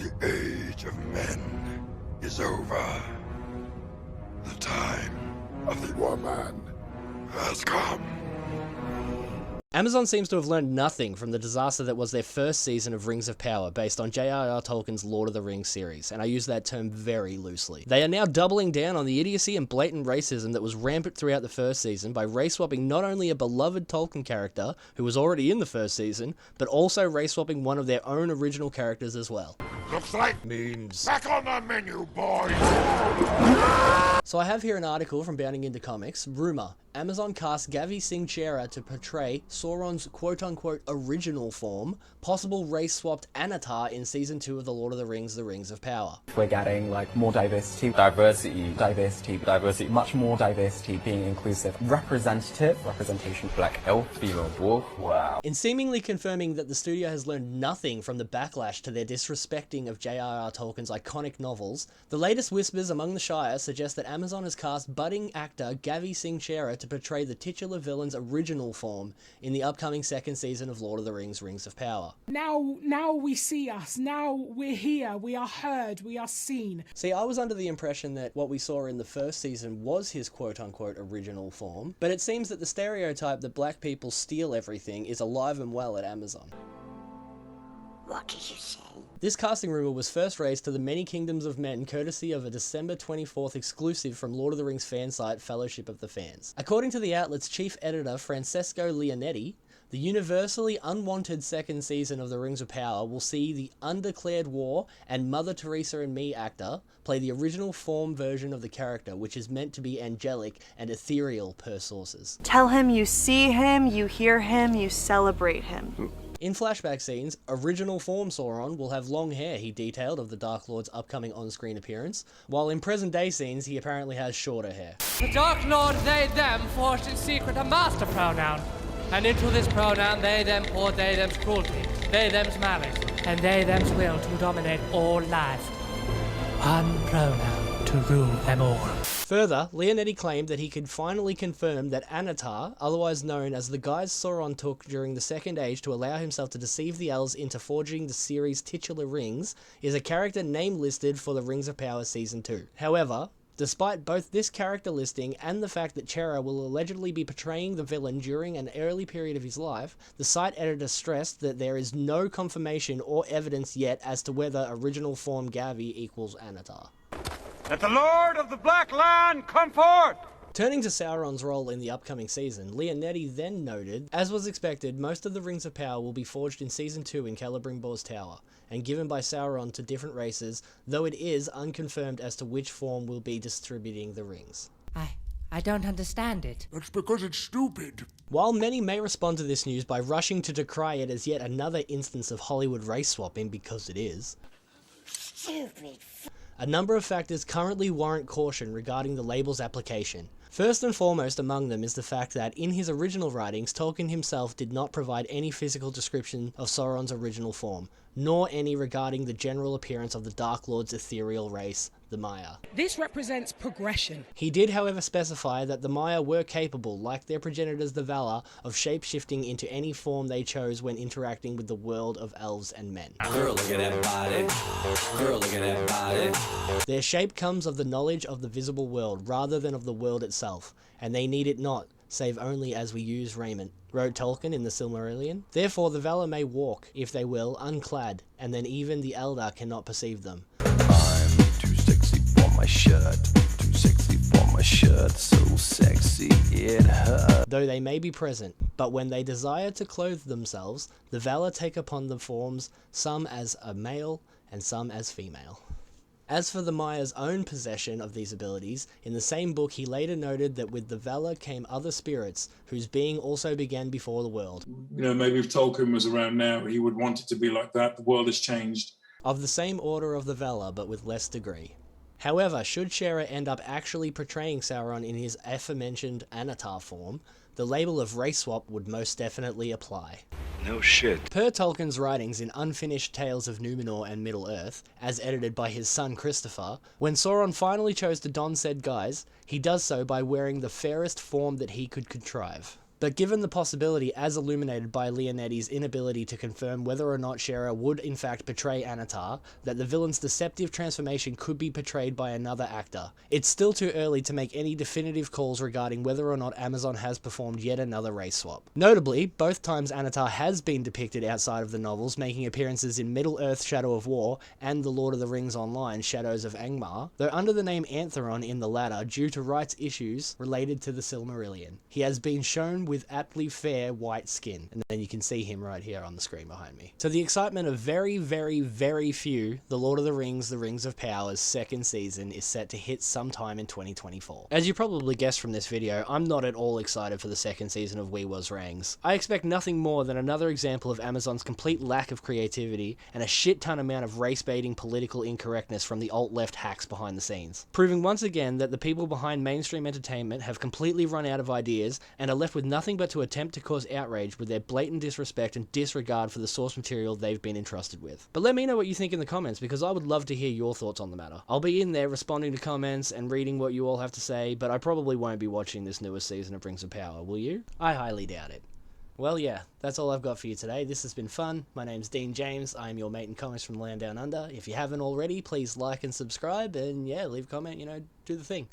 The age of men is over. The time of the woman has come. Amazon seems to have learned nothing from the disaster that was their first season of Rings of Power based on J.R.R. Tolkien's Lord of the Rings series, and I use that term very loosely. They are now doubling down on the idiocy and blatant racism that was rampant throughout the first season by race-swapping not only a beloved Tolkien character, who was already in the first season, but also race-swapping one of their own original characters as well. Looks like Memes. back on the menu, boys! So I have here an article from Bounding Into Comics. Rumour: Amazon cast Gavi Singh Chera to portray Sauron's quote-unquote original form, possible race-swapped Anatar in Season 2 of The Lord of the Rings of Power. We're getting like more diversity, much more diversity, being inclusive, representation, black elf, female dwarf, wow. In seemingly confirming that the studio has learned nothing from the backlash to their disrespecting of J.R.R. Tolkien's iconic novels, the latest whispers among the Shire suggest that Amazon has cast budding actor Gavi Singh Chera to portray the titular villain's original form in the upcoming second season of Lord of the Rings: Rings of Power. Now we see us. Now we're here. We are heard. We are seen. See, I was under the impression that what we saw in the first season was his quote-unquote original form, but it seems that the stereotype that black people steal everything is alive and well at Amazon. What did you say? This casting rumour was first raised to the many kingdoms of men courtesy of a December 24th exclusive from Lord of the Rings fan site Fellowship of the Fans. According to the outlet's chief editor Francesco Leonetti, the universally unwanted second season of The Rings of Power will see the Undeclared War and Mother Teresa and Me actor play the original form version of the character, which is meant to be angelic and ethereal per sources. Tell him you see him, you hear him, you celebrate him. In flashback scenes, original form Sauron will have long hair, he detailed of the Dark Lord's upcoming on-screen appearance, while in present-day scenes he apparently has shorter hair. The Dark Lord, they, them, forged in secret a master pronoun, and into this pronoun they, them poured they, them's cruelty, they, them's malice, and they, them's will to dominate all life. One pronoun to rule them all. Further, Leonetti claimed that he could finally confirm that Anatar, otherwise known as the guise Sauron took during the Second Age to allow himself to deceive the elves into forging the series' titular rings, is a character name listed for the Rings of Power Season 2. However, despite both this character listing and the fact that Chera will allegedly be portraying the villain during an early period of his life, the site editor stressed that there is no confirmation or evidence yet as to whether original form Gavi equals Anatar. Let the Lord of the Black Land come forth! Turning to Sauron's role in the upcoming season, Leonetti then noted, as was expected, most of the Rings of Power will be forged in Season 2 in Celebrimbor's Tower, and given by Sauron to different races, though it is unconfirmed as to which form will be distributing the rings. I don't understand it. That's because it's stupid. While many may respond to this news by rushing to decry it as yet another instance of Hollywood race swapping, because it is, Stupid. a number of factors currently warrant caution regarding the label's application. First and foremost among them is the fact that, in his original writings, Tolkien himself did not provide any physical description of Sauron's original form, nor any regarding the general appearance of the Dark Lord's ethereal race, the Maya. This represents progression. He did, however, specify that the Maya were capable, like their progenitors the Valar, of shape-shifting into any form they chose when interacting with the world of elves and men. Girl, look at that body. Girl, look at that body. Their shape comes of the knowledge of the visible world, rather than of the world itself, and they need it not, save only as we use raiment, wrote Tolkien in the Silmarillion. Therefore the Valar may walk, if they will, unclad, and then even the Eldar cannot perceive them. I'm too sexy for my shirt, too sexy for my shirt, so sexy it hurts. Though they may be present, but when they desire to clothe themselves, the Valar take upon the forms, some as a male and some as female. As for the Maya's own possession of these abilities, in the same book he later noted that with the Valar came other spirits, whose being also began before the world. You know, maybe if Tolkien was around now, he would want it to be like that. The world has changed. Of the same order of the Valar, but with less degree. However, should Chera end up actually portraying Sauron in his aforementioned Anatar form, the label of race swap would most definitely apply. No shit. Per Tolkien's writings in Unfinished Tales of Numenor and Middle-earth, as edited by his son Christopher, when Sauron finally chose to don said guise, he does so by wearing the fairest form that he could contrive. But given the possibility as illuminated by Leonetti's inability to confirm whether or not Shera would in fact betray Anatar, that the villain's deceptive transformation could be portrayed by another actor, it's still too early to make any definitive calls regarding whether or not Amazon has performed yet another race swap. Notably, both times Anatar has been depicted outside of the novels, making appearances in Middle-earth Shadow of War and The Lord of the Rings Online Shadows of Angmar, though under the name Antheron in the latter due to rights issues related to the Silmarillion. He has been shown with aptly fair white skin, and then you can see him right here on the screen behind me. To the excitement of very, very, very few, The Lord of the Rings of Power's second season is set to hit sometime in 2024. As you probably guessed from this video, I'm not at all excited for the second season of We Was Rangs. I expect nothing more than another example of Amazon's complete lack of creativity and a shit ton amount of race-baiting political incorrectness from the alt-left hacks behind the scenes, proving once again that the people behind mainstream entertainment have completely run out of ideas and are left with nothing but to attempt to cause outrage with their blatant disrespect and disregard for the source material they've been entrusted with. But let me know what you think in the comments, because I would love to hear your thoughts on the matter. I'll be in there responding to comments and reading what you all have to say, but I probably won't be watching this newest season of Rings of Power, will you? I highly doubt it. Well, yeah, that's all I've got for you today. This has been fun. My name's Dean James. I am your mate in comics from the Land Down Under. If you haven't already, please like and subscribe, and yeah, leave a comment, do the thing.